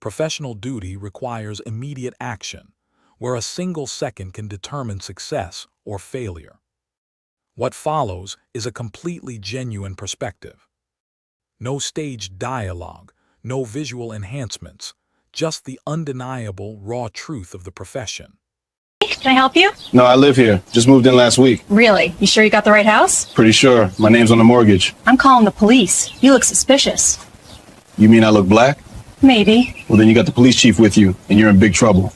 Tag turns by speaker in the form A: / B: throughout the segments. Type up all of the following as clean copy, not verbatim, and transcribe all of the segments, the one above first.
A: professional duty requires immediate action, where a single second can determine success or failure. What follows is a completely genuine perspective. No staged dialogue, no visual enhancements, just the undeniable raw truth of the profession.
B: Can I help you?
C: No, I live here. Just moved in last week.
B: Really? You sure you got the right house?
C: Pretty sure. My name's on the mortgage.
B: I'm calling the police. You look suspicious.
C: You mean I look black?
B: Maybe.
C: Well, then you got the police chief with you, and you're in big trouble.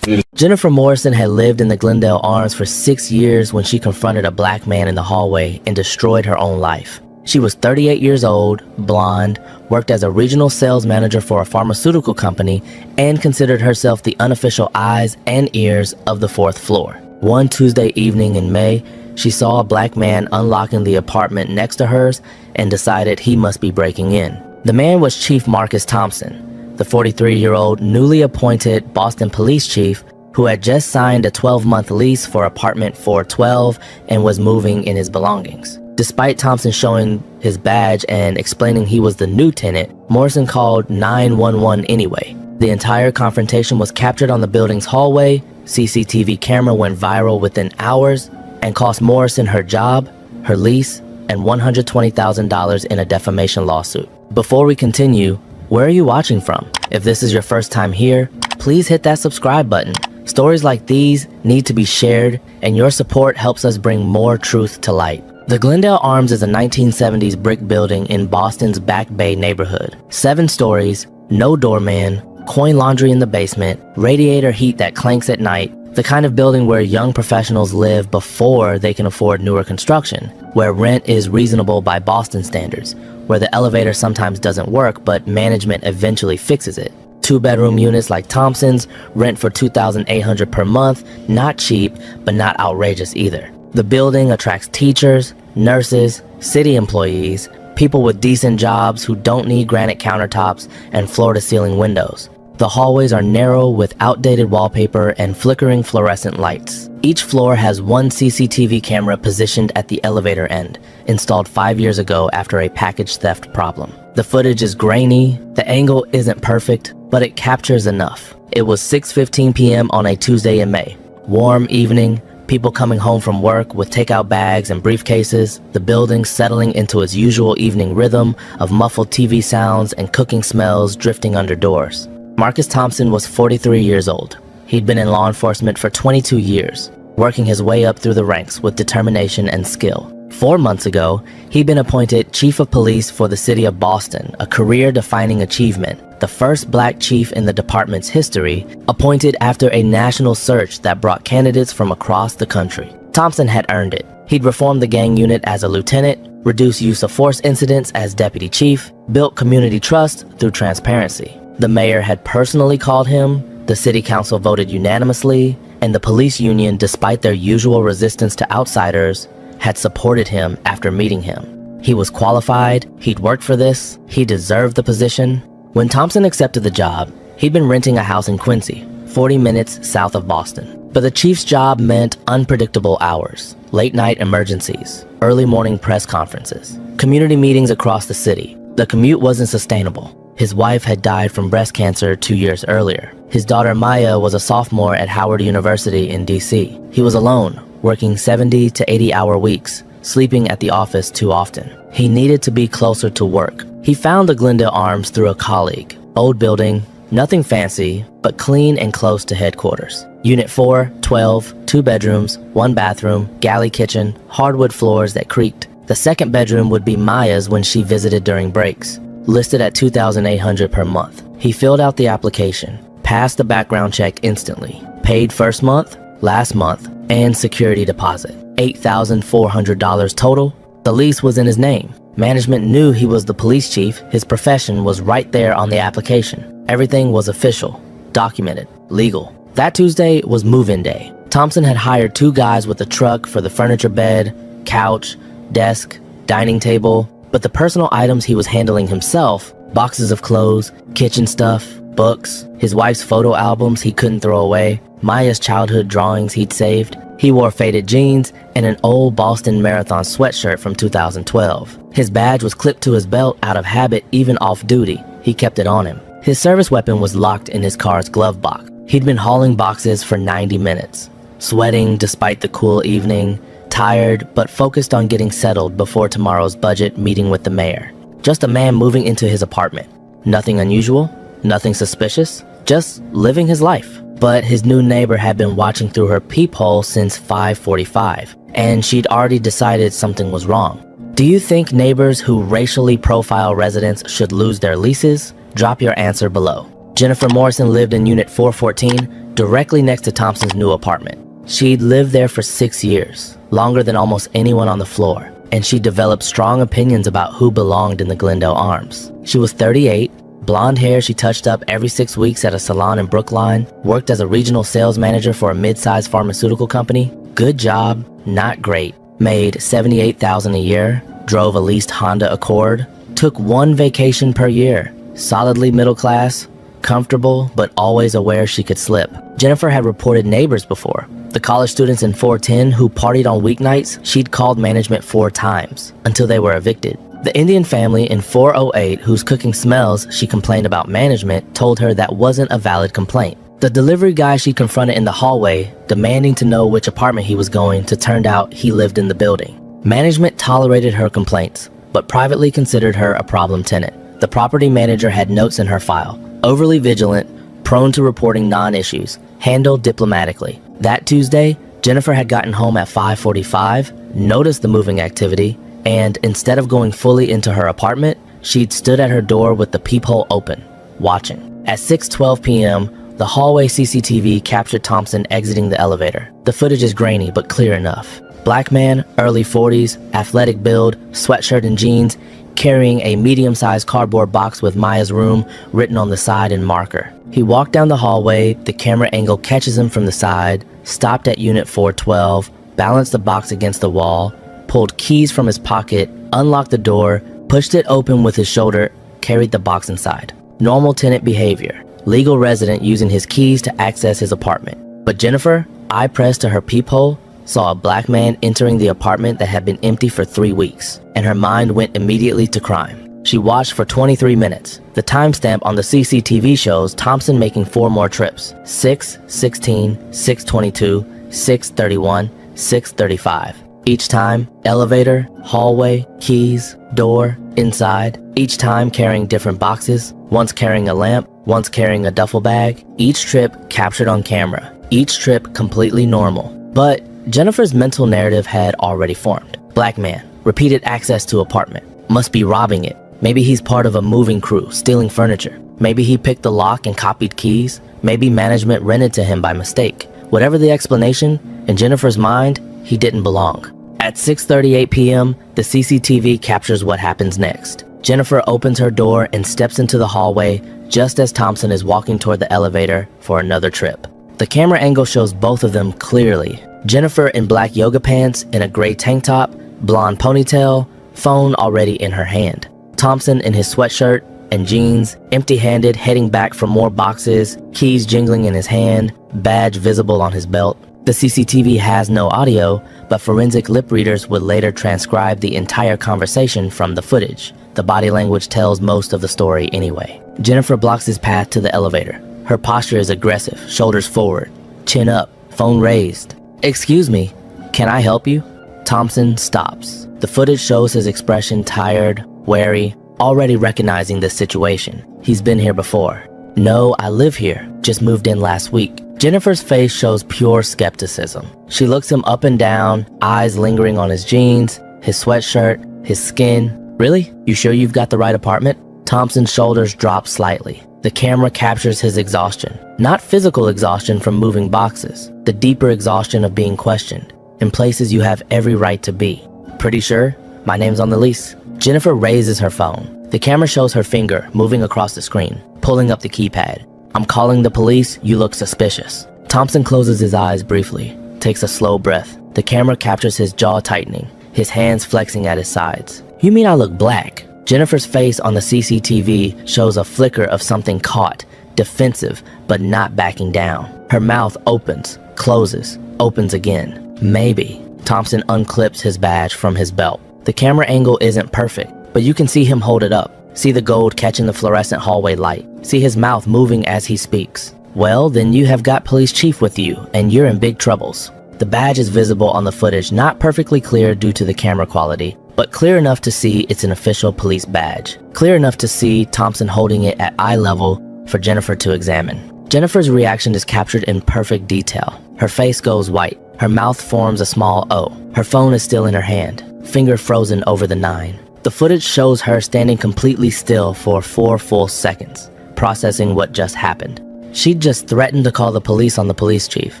D: Jennifer Morrison had lived in the Glendale Arms for 6 years when she confronted a black man in the hallway and destroyed her own life. She was 38 years old, blonde, worked as a regional sales manager for a pharmaceutical company, and considered herself the unofficial eyes and ears of the 4th floor. One Tuesday evening in May, she saw a black man unlocking the apartment next to hers and decided he must be breaking in. The man was Chief Marcus Thompson, the 43-year-old newly appointed Boston police chief who had just signed a 12-month lease for apartment 412 and was moving in his belongings. Despite Thompson showing his badge and explaining he was the new tenant, Morrison called 911 anyway. The entire confrontation was captured on the building's hallway, CCTV camera went viral within hours, and cost Morrison her job, her lease, and $120,000 in a defamation lawsuit. Before we continue, where are you watching from? If this is your first time here, please hit that subscribe button. Stories like these need to be shared, and your support helps us bring more truth to light. The Glendale Arms is a 1970s brick building in Boston's Back Bay neighborhood. 7 stories, no doorman, coin laundry in the basement, radiator heat that clanks at night, the kind of building where young professionals live before they can afford newer construction, where rent is reasonable by Boston standards, where the elevator sometimes doesn't work but management eventually fixes it. 2-bedroom units like Thompson's rent for $2,800 per month, not cheap, but not outrageous either. The building attracts teachers, nurses, city employees, people with decent jobs who don't need granite countertops and floor-to-ceiling windows. The hallways are narrow with outdated wallpaper and flickering fluorescent lights. Each floor has one CCTV camera positioned at the elevator end, installed 5 years ago after a package theft problem. The footage is grainy, the angle isn't perfect, but it captures enough. It was 6:15 p.m. on a Tuesday in May. Warm evening, people coming home from work with takeout bags and briefcases, the building settling into its usual evening rhythm of muffled TV sounds and cooking smells drifting under doors. Marcus Thompson was 43 years old. He'd been in law enforcement for 22 years, working his way up through the ranks with determination and skill. 4 months ago, he'd been appointed Chief of Police for the city of Boston, a career-defining achievement, the first black chief in the department's history, appointed after a national search that brought candidates from across the country. Thompson had earned it. He'd reformed the gang unit as a lieutenant, reduced use of force incidents as deputy chief, built community trust through transparency. The mayor had personally called him, the city council voted unanimously, and the police union, despite their usual resistance to outsiders, had supported him after meeting him. He was qualified, he'd worked for this, he deserved the position. When Thompson accepted the job, he'd been renting a house in Quincy, 40 minutes south of Boston. But the chief's job meant unpredictable hours, late-night emergencies, early morning press conferences, community meetings across the city. The commute wasn't sustainable. His wife had died from breast cancer 2 years earlier. His daughter Maya was a sophomore at Howard University in D.C. He was alone, working 70 to 80-hour weeks, sleeping at the office too often. He needed to be closer to work. He found the Glendale Arms through a colleague. Old building, nothing fancy, but clean and close to headquarters. Unit 412, 2 bedrooms, 1 bathroom, galley kitchen, hardwood floors that creaked. The second bedroom would be Maya's when she visited during breaks, listed at $2,800 per month. He filled out the application, passed the background check instantly, paid first month, last month, and security deposit. $8,400 total. The lease was in his name. Management knew he was the police chief. His profession was right there on the application. Everything was official, documented, legal. That Tuesday was move-in day. Thompson had hired 2 guys with a truck for the furniture bed, couch, desk, dining table, but the personal items he was handling himself, boxes of clothes, kitchen stuff, books, his wife's photo albums he couldn't throw away, Maya's childhood drawings he'd saved. He wore faded jeans and an old Boston Marathon sweatshirt from 2012. His badge was clipped to his belt out of habit even off duty. He kept it on him. His service weapon was locked in his car's glove box. He'd been hauling boxes for 90 minutes, sweating despite the cool evening, tired but focused on getting settled before tomorrow's budget meeting with the mayor. Just a man moving into his apartment. Nothing unusual, nothing suspicious, just living his life. But his new neighbor had been watching through her peephole since 5:45, and she'd already decided something was wrong. Do you think neighbors who racially profile residents should lose their leases? Drop your answer below. Jennifer Morrison lived in Unit 414, directly next to Thompson's new apartment. She'd lived there for 6 years, longer than almost anyone on the floor, and she developed strong opinions about who belonged in the Glendale Arms. She was 38, blonde hair she touched up every 6 weeks at a salon in Brookline, worked as a regional sales manager for a mid-sized pharmaceutical company. Good job, not great. Made $78,000 a year, drove a leased Honda Accord, took one vacation per year, solidly middle class, comfortable, but always aware she could slip. Jennifer had reported neighbors before. The college students in 410 who partied on weeknights, she'd called management 4 times until they were evicted. The Indian family in 408 whose cooking smells she complained about management told her that wasn't a valid complaint. The delivery guy she confronted in the hallway, demanding to know which apartment he was going to, turned out he lived in the building. Management tolerated her complaints, but privately considered her a problem tenant. The property manager had notes in her file: overly vigilant, prone to reporting non-issues, handled diplomatically. That Tuesday, Jennifer had gotten home at 5:45, noticed the moving activity, and instead of going fully into her apartment, she'd stood at her door with the peephole open, watching. At 6:12 p.m., the hallway CCTV captured Thompson exiting the elevator. The footage is grainy but clear enough. Black man, early 40s, athletic build, sweatshirt and jeans, carrying a medium-sized cardboard box with Maya's room written on the side in marker. He walked down the hallway, the camera angle catches him from the side, stopped at Unit 412, balanced the box against the wall, pulled keys from his pocket, unlocked the door, pushed it open with his shoulder, carried the box inside. Normal tenant behavior. Legal resident using his keys to access his apartment. But Jennifer, eye pressed to her peephole, saw a black man entering the apartment that had been empty for 3 weeks, and her mind went immediately to crime. She watched for 23 minutes. The timestamp on the CCTV shows Thompson making 4 more trips: 6, 16, 6:22, 6:31, 6:35. Each time, elevator, hallway, keys, door, inside, each time carrying different boxes, once carrying a lamp, once carrying a duffel bag, each trip captured on camera, each trip completely normal. But Jennifer's mental narrative had already formed. Black man, repeated access to apartment, must be robbing it. Maybe he's part of a moving crew, stealing furniture. Maybe he picked the lock and copied keys. Maybe management rented to him by mistake. Whatever the explanation, in Jennifer's mind, he didn't belong. At 6:38 p.m., the CCTV captures what happens next. Jennifer opens her door and steps into the hallway just as Thompson is walking toward the elevator for another trip. The camera angle shows both of them clearly. Jennifer in black yoga pants in a gray tank top, blonde ponytail, phone already in her hand. Thompson in his sweatshirt and jeans, empty-handed, heading back for more boxes, keys jingling in his hand, badge visible on his belt. The CCTV has no audio, but forensic lip readers would later transcribe the entire conversation from the footage. The body language tells most of the story anyway. Jennifer blocks his path to the elevator. Her posture is aggressive, shoulders forward, chin up, phone raised. "Excuse me, can I help you?" Thompson stops. The footage shows his expression tired, wary, already recognizing this situation. He's been here before. "No, I live here, just moved in last week." Jennifer's face shows pure skepticism. She looks him up and down, eyes lingering on his jeans, his sweatshirt, his skin. "Really? You sure you've got the right apartment?" Thompson's shoulders drop slightly. The camera captures his exhaustion. Not physical exhaustion from moving boxes, the deeper exhaustion of being questioned, in places you have every right to be. "Pretty sure? My name's on the lease." Jennifer raises her phone. The camera shows her finger moving across the screen, pulling up the keypad. "I'm calling the police, you look suspicious." Thompson closes his eyes briefly, takes a slow breath. The camera captures his jaw tightening, his hands flexing at his sides. "You mean I look black?" Jennifer's face on the CCTV shows a flicker of something caught, defensive, but not backing down. Her mouth opens, closes, opens again. "Maybe." Thompson unclips his badge from his belt. The camera angle isn't perfect, but you can see him hold it up. See the gold catching the fluorescent hallway light. See his mouth moving as he speaks. Well, then you have got police chief with you, and you're in big troubles. The badge is visible on the footage, not perfectly clear due to the camera quality, but clear enough to see it's an official police badge. Clear enough to see Thompson holding it at eye level for Jennifer to examine. Jennifer's reaction is captured in perfect detail. Her face goes white. Her mouth forms a small O. Her phone is still in her hand, finger frozen over the 9. The footage shows her standing completely still for 4 full seconds, processing what just happened. She'd just threatened to call the police on the police chief.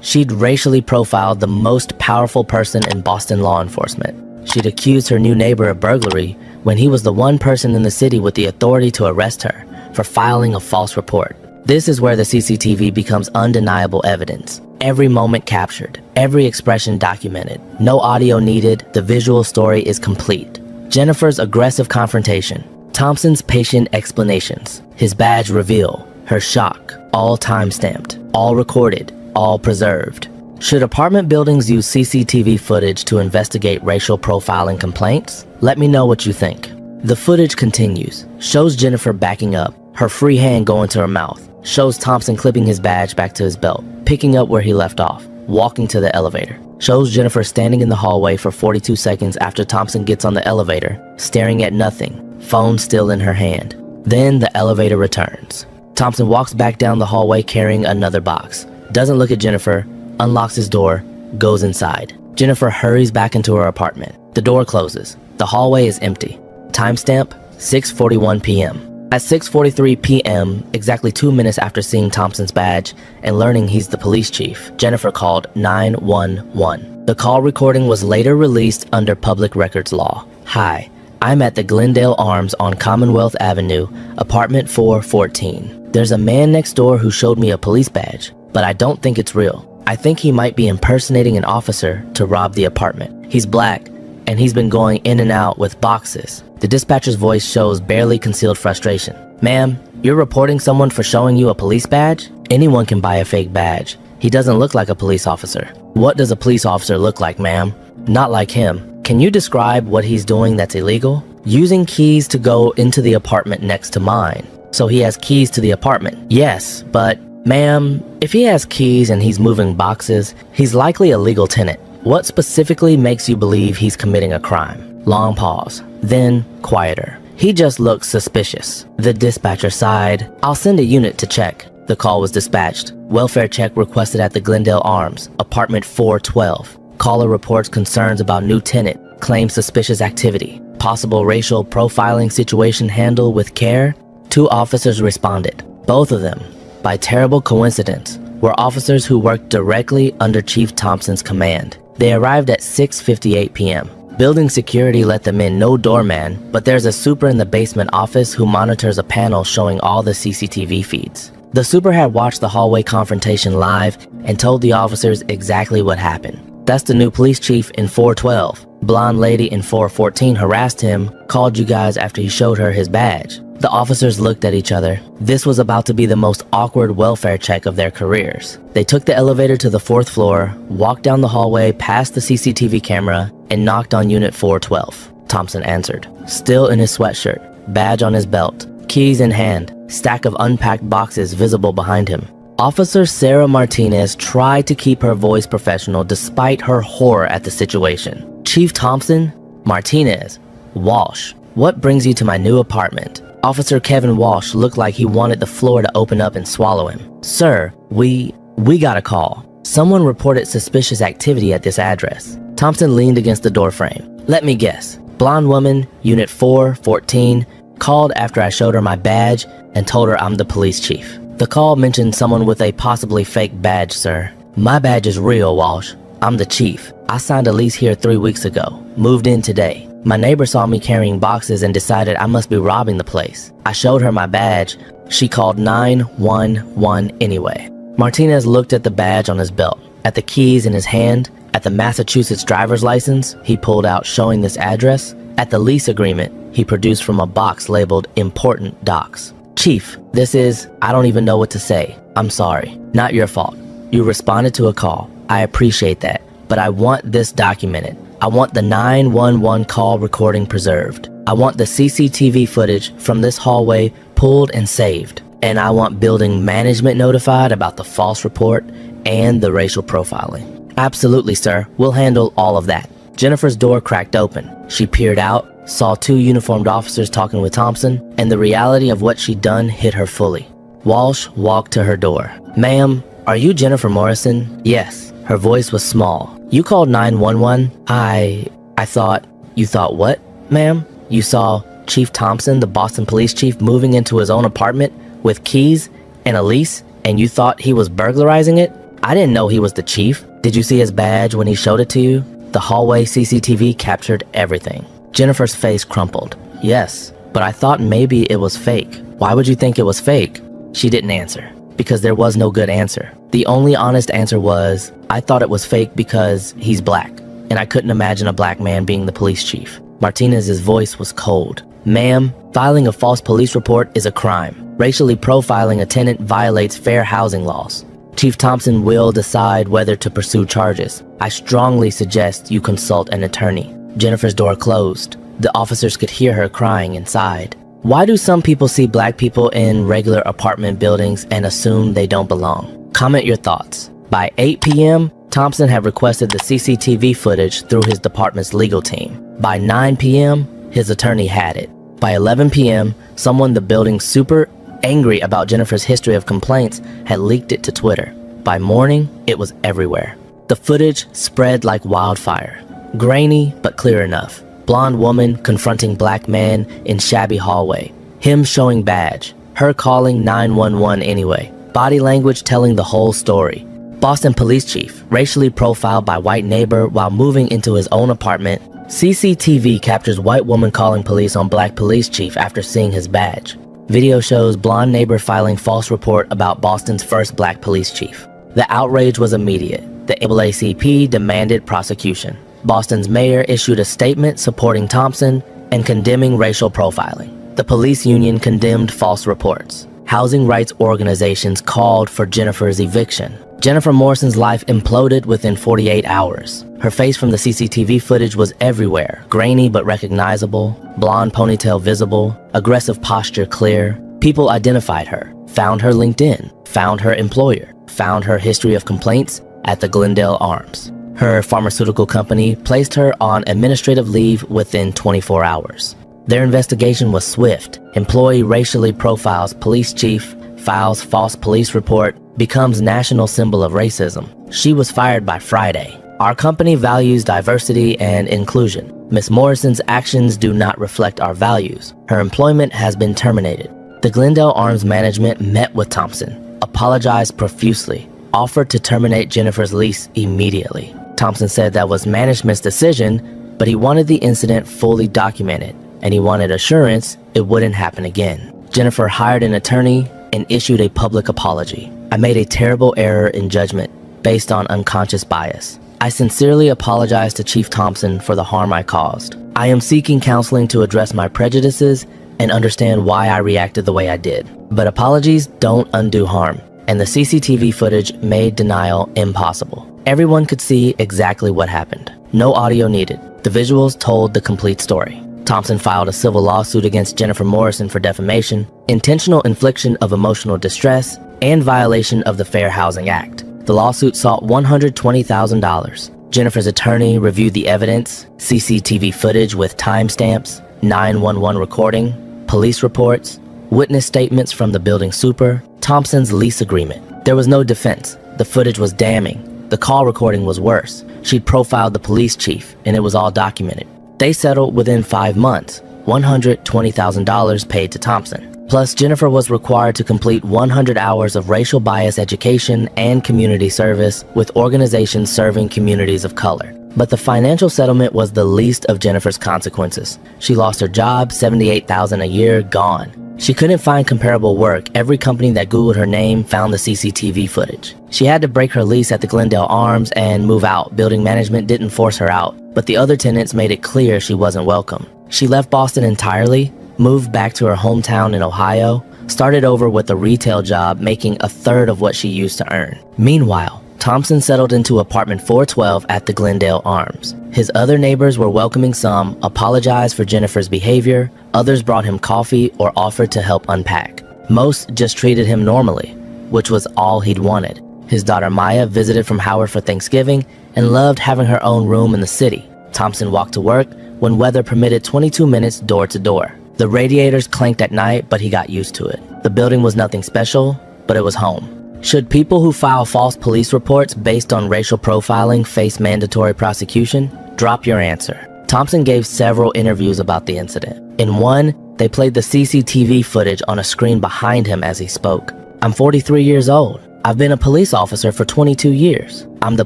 D: She'd racially profiled the most powerful person in Boston law enforcement. She'd accused her new neighbor of burglary when he was the one person in the city with the authority to arrest her for filing a false report. This is where the CCTV becomes undeniable evidence. Every moment captured, every expression documented. No audio needed, the visual story is complete. Jennifer's aggressive confrontation, Thompson's patient explanations, his badge reveal, her shock, all time-stamped, all recorded, all preserved. Should apartment buildings use CCTV footage to investigate racial profiling complaints? Let me know what you think. The footage continues, shows Jennifer backing up, her free hand going to her mouth, shows Thompson clipping his badge back to his belt, picking up where he left off, walking to the elevator. Shows Jennifer standing in the hallway for 42 seconds after Thompson gets on the elevator, staring at nothing, phone still in her hand. Then the elevator returns. Thompson walks back down the hallway carrying another box, doesn't look at Jennifer, unlocks his door, goes inside. Jennifer hurries back into her apartment. The door closes. The hallway is empty. Timestamp, 6:41 p.m. At 6:43 p.m., exactly 2 minutes after seeing Thompson's badge and learning he's the police chief, Jennifer called 911. The call recording was later released under public records law. Hi, I'm at the Glendale Arms on Commonwealth Avenue, apartment 414. There's a man next door who showed me a police badge, but I don't think it's real. I think he might be impersonating an officer to rob the apartment. He's black, and he's been going in and out with boxes. The dispatcher's voice shows barely concealed frustration. Ma'am, you're reporting someone for showing you a police badge? Anyone can buy a fake badge. He doesn't look like a police officer. What does a police officer look like, ma'am? Not like him. Can you describe what he's doing that's illegal? Using keys to go into the apartment next to mine. So he has keys to the apartment. Yes, but ma'am, if he has keys and he's moving boxes, he's likely a legal tenant. What specifically makes you believe he's committing a crime? Long pause. Then, quieter. He just looks suspicious. The dispatcher sighed. I'll send a unit to check. The call was dispatched. Welfare check requested at the Glendale Arms, apartment 412. Caller reports concerns about new tenant, claims suspicious activity. Possible racial profiling situation handled with care. 2 officers responded. Both of them, by terrible coincidence, were officers who worked directly under Chief Thompson's command. They arrived at 6:58 p.m. Building security let them in, no doorman, but there's a super in the basement office who monitors a panel showing all the CCTV feeds. The super had watched the hallway confrontation live and told the officers exactly what happened. That's the new police chief in 412. Blonde lady in 414 harassed him, called you guys after he showed her his badge. The officers looked at each other. This was about to be the most awkward welfare check of their careers. They took the elevator to the 4th floor, walked down the hallway past the CCTV camera, and knocked on unit 412. Thompson answered, still in his sweatshirt, badge on his belt, keys in hand, stack of unpacked boxes visible behind him. Officer Sarah Martinez tried to keep her voice professional despite her horror at the situation. Chief Thompson? Martinez? Walsh? What brings you to my new apartment? Officer Kevin Walsh looked like he wanted the floor to open up and swallow him. Sir, we got a call. Someone reported suspicious activity at this address. Thompson leaned against the doorframe. Let me guess. Blonde woman, unit 414, called after I showed her my badge and told her I'm the police chief. The call mentioned someone with a possibly fake badge, sir. My badge is real, Walsh. I'm the chief. I signed a lease here 3 weeks ago. Moved in today. My neighbor saw me carrying boxes and decided I must be robbing the place. I showed her my badge. She called 911 anyway. Martinez looked at the badge on his belt, at the keys in his hand, at the Massachusetts driver's license he pulled out showing this address, at the lease agreement he produced from a box labeled Important Docs. Chief, this is, I don't even know what to say. I'm sorry. Not your fault. You responded to a call. I appreciate that, but I want this documented. I want the 911 call recording preserved. I want the CCTV footage from this hallway pulled and saved. and I want building management notified about the false report and the racial profiling. Absolutely, sir. We'll handle all of that. Jennifer's door cracked open. She peered out, saw two uniformed officers talking with Thompson, and the reality of what she'd done hit her fully. Walsh walked to her door. Ma'am, are you Jennifer Morrison? Yes. Her voice was small. You called 911? I thought... You thought what, ma'am? You saw Chief Thompson, the Boston police chief, moving into his own apartment with keys and a lease, and you thought he was burglarizing it? I didn't know he was the chief. Did you see his badge when he showed it to you? The hallway CCTV captured everything. Jennifer's face crumpled. Yes, but I thought maybe it was fake. Why would you think it was fake? She didn't answer, because there was no good answer. The only honest answer was, I thought it was fake because he's black, and I couldn't imagine a black man being the police chief. Martinez's voice was cold. Ma'am, filing a false police report is a crime. Racially profiling a tenant violates fair housing laws. Chief Thompson will decide whether to pursue charges. I strongly suggest you consult an attorney. Jennifer's door closed. The officers could hear her crying inside. Why do some people see black people in regular apartment buildings and assume they don't belong? Comment your thoughts. By 8 p.m., Thompson had requested the CCTV footage through his department's legal team. By 9 p.m., his attorney had it. By 11 p.m., someone the building's super angry about Jennifer's history of complaints had leaked it to Twitter. By morning, it was everywhere. The footage spread like wildfire. Grainy, but clear enough. Blonde woman confronting black man in shabby hallway. Him showing badge. Her calling 911 anyway. Body language telling the whole story. Boston police chief, racially profiled by white neighbor while moving into his own apartment. CCTV captures white woman calling police on black police chief after seeing his badge. Video shows blonde neighbor filing false report about Boston's first black police chief. The outrage was immediate. The NAACP demanded prosecution. Boston's mayor issued a statement supporting Thompson and condemning racial profiling. The police union condemned false reports. Housing rights organizations called for Jennifer's eviction. Jennifer Morrison's life imploded within 48 hours. Her face from the CCTV footage was everywhere, grainy but recognizable, blonde ponytail visible, aggressive posture clear. People identified her, found her LinkedIn, found her employer, found her history of complaints at the Glendale Arms. Her pharmaceutical company placed her on administrative leave within 24 hours. Their investigation was swift. Employee racially profiles police chief, files false police report, becomes national symbol of racism. She was fired by Friday. Our company values diversity and inclusion. Ms. Morrison's actions do not reflect our values. Her employment has been terminated. The Glendale Arms management met with Thompson, apologized profusely, offered to terminate Jennifer's lease immediately. Thompson said that was management's decision, but he wanted the incident fully documented, and he wanted assurance it wouldn't happen again. Jennifer hired an attorney and issued a public apology. I made a terrible error in judgment based on unconscious bias. I sincerely apologize to Chief Thompson for the harm I caused. I am seeking counseling to address my prejudices and understand why I reacted the way I did. But apologies don't undo harm, and the CCTV footage made denial impossible. Everyone could see exactly what happened. No audio needed. The visuals told the complete story. Thompson filed a civil lawsuit against Jennifer Morrison for defamation, intentional infliction of emotional distress, and violation of the Fair Housing Act. The lawsuit sought $120,000. Jennifer's attorney reviewed the evidence, CCTV footage with timestamps, 911 recording, police reports, witness statements from the building super, Thompson's lease agreement. There was no defense. The footage was damning. The call recording was worse. She'd profiled the police chief, and it was all documented. They settled within 5 months, $120,000 paid to Thompson. Plus, Jennifer was required to complete 100 hours of racial bias education and community service with organizations serving communities of color. But the financial settlement was the least of Jennifer's consequences. She lost her job, $78,000 a year, gone. She couldn't find comparable work. Every company that Googled her name found the CCTV footage. She had to break her lease at the Glendale Arms and move out. Building management didn't force her out, but the other tenants made it clear she wasn't welcome. She left Boston entirely, moved back to her hometown in Ohio, started over with a retail job making a third of what she used to earn. Meanwhile, Thompson settled into apartment 412 at the Glendale Arms. His other neighbors were welcoming. Some apologized for Jennifer's behavior, others brought him coffee or offered to help unpack. Most just treated him normally, which was all he'd wanted. His daughter Maya visited from Howard for Thanksgiving and loved having her own room in the city. Thompson walked to work when weather permitted 22 minutes door to door. The radiators clanked at night, but he got used to it. The building was nothing special, but it was home. Should people who file false police reports based on racial profiling face mandatory prosecution? Drop your answer. Thompson gave several interviews about the incident. In one, they played the CCTV footage on a screen behind him as he spoke. "I'm 43 years old. I've been a police officer for 22 years. I'm the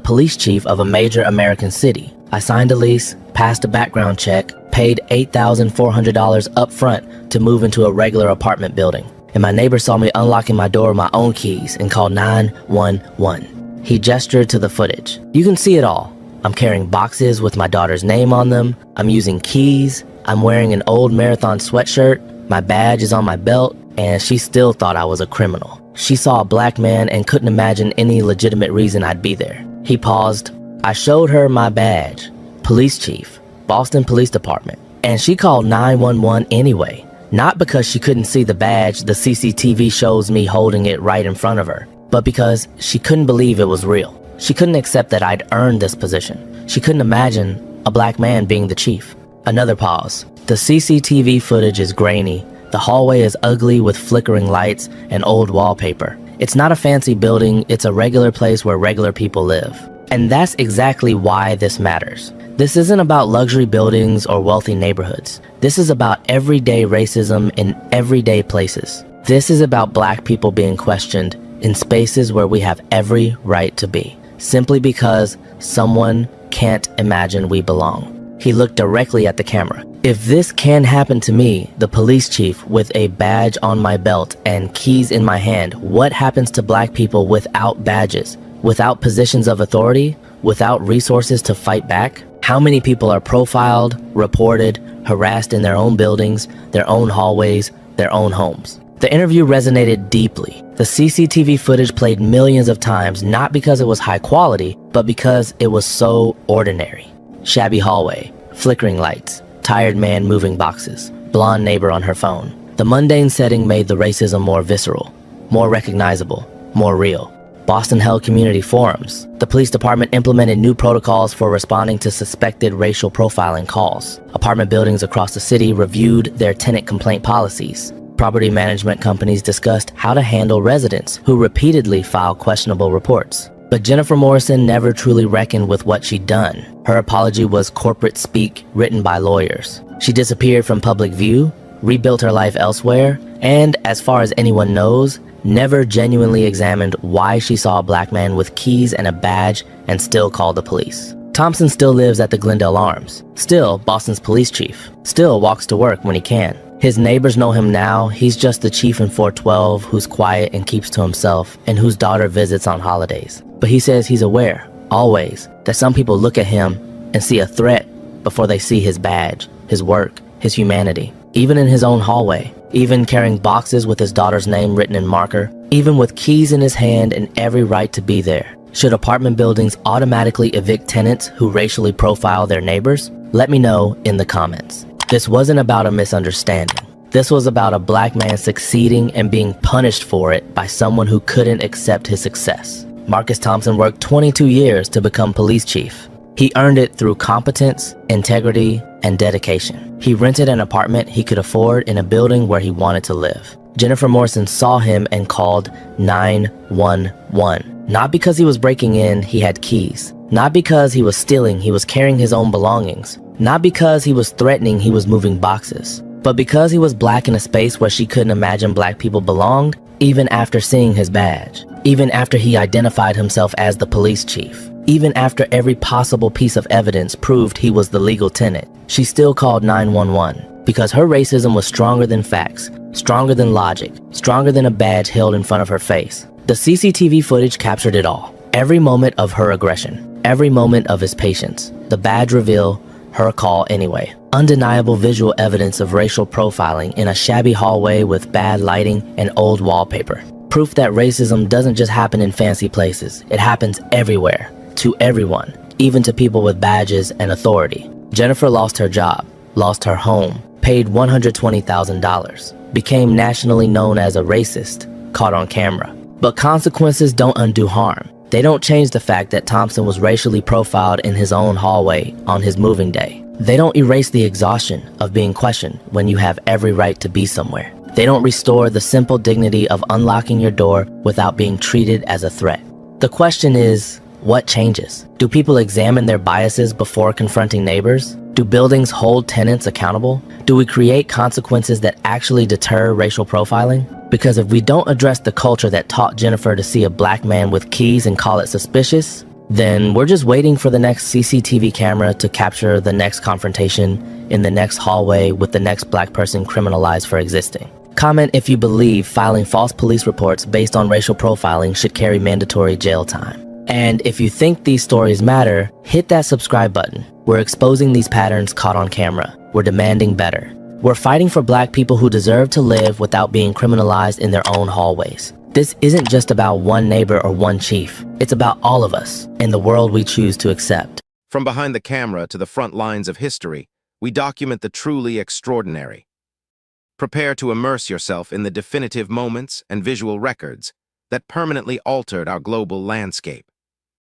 D: police chief of a major American city. I signed a lease, passed a background check, paid $8,400 up front to move into a regular apartment building. And my neighbor saw me unlocking my door with my own keys and called 911. He gestured to the footage. You can see it all. I'm carrying boxes with my daughter's name on them. I'm using keys. I'm wearing an old marathon sweatshirt. My badge is on my belt, and she still thought I was a criminal. She saw a black man and couldn't imagine any legitimate reason I'd be there." He paused. "I showed her my badge. Police chief, Boston Police Department. And she called 911 anyway. Not because she couldn't see the badge, the CCTV shows me holding it right in front of her, but because she couldn't believe it was real. She couldn't accept that I'd earned this position. She couldn't imagine a black man being the chief." Another pause. "The CCTV footage is grainy. The hallway is ugly with flickering lights and old wallpaper. It's not a fancy building, it's a regular place where regular people live. And that's exactly why this matters. This isn't about luxury buildings or wealthy neighborhoods. This is about everyday racism in everyday places. This is about black people being questioned in spaces where we have every right to be, simply because someone can't imagine we belong." He looked directly at the camera. "If this can happen to me, the police chief, with a badge on my belt and keys in my hand, what happens to black people without badges, without positions of authority, without resources to fight back? How many people are profiled, reported, harassed in their own buildings, their own hallways, their own homes?" The interview resonated deeply. The CCTV footage played millions of times, not because it was high quality, but because it was so ordinary. Shabby hallway, flickering lights, tired man moving boxes, blonde neighbor on her phone. The mundane setting made the racism more visceral, more recognizable, more real. Boston held community forums. The police department implemented new protocols for responding to suspected racial profiling calls. Apartment buildings across the city reviewed their tenant complaint policies. Property management companies discussed how to handle residents who repeatedly file questionable reports. But Jennifer Morrison never truly reckoned with what she'd done. Her apology was corporate speak written by lawyers. She disappeared from public view, rebuilt her life elsewhere, and, as far as anyone knows, never genuinely examined why she saw a black man with keys and a badge and still called the police. Thompson still lives at the Glendale Arms, still Boston's police chief, still walks to work when he can. His neighbors know him now. He's just the chief in 412 who's quiet and keeps to himself and whose daughter visits on holidays. But he says he's aware, always, that some people look at him and see a threat before they see his badge, his work, his humanity. Even in his own hallway, even carrying boxes with his daughter's name written in marker, even with keys in his hand and every right to be there. Should apartment buildings automatically evict tenants who racially profile their neighbors? Let me know in the comments. This wasn't about a misunderstanding. This was about a black man succeeding and being punished for it by someone who couldn't accept his success. Marcus Thompson worked 22 years to become police chief. He earned it through competence, integrity, and dedication. He rented an apartment he could afford in a building where he wanted to live. Jennifer Morrison saw him and called 911. Not because he was breaking in, he had keys. Not because he was stealing, he was carrying his own belongings. Not because he was threatening, he was moving boxes. But because he was black in a space where she couldn't imagine black people belonged, even after seeing his badge. Even after he identified himself as the police chief. Even after every possible piece of evidence proved he was the legal tenant. She still called 911 because her racism was stronger than facts, stronger than logic, stronger than a badge held in front of her face. The CCTV footage captured it all. Every moment of her aggression, every moment of his patience. The badge reveal, her call anyway. Undeniable visual evidence of racial profiling in a shabby hallway with bad lighting and old wallpaper. Proof that racism doesn't just happen in fancy places. It happens everywhere, to everyone, even to people with badges and authority. Jennifer lost her job, lost her home, paid $120,000. became nationally known as a racist, caught on camera. But consequences don't undo harm. They don't change the fact that Thompson was racially profiled in his own hallway on his moving day. They don't erase the exhaustion of being questioned when you have every right to be somewhere. They don't restore the simple dignity of unlocking your door without being treated as a threat. The question is, what changes? Do people examine their biases before confronting neighbors? Do buildings hold tenants accountable? Do we create consequences that actually deter racial profiling? Because if we don't address the culture that taught Jennifer to see a black man with keys and call it suspicious, then we're just waiting for the next CCTV camera to capture the next confrontation in the next hallway with the next black person criminalized for existing. Comment if you believe filing false police reports based on racial profiling should carry mandatory jail time. And if you think these stories matter, hit that subscribe button. We're exposing these patterns caught on camera. We're demanding better. We're fighting for black people who deserve to live without being criminalized in their own hallways. This isn't just about one neighbor or one chief. It's about all of us and the world we choose to accept.
E: From behind the camera to the front lines of history, we document the truly extraordinary. Prepare to immerse yourself in the definitive moments and visual records that permanently altered our global landscape.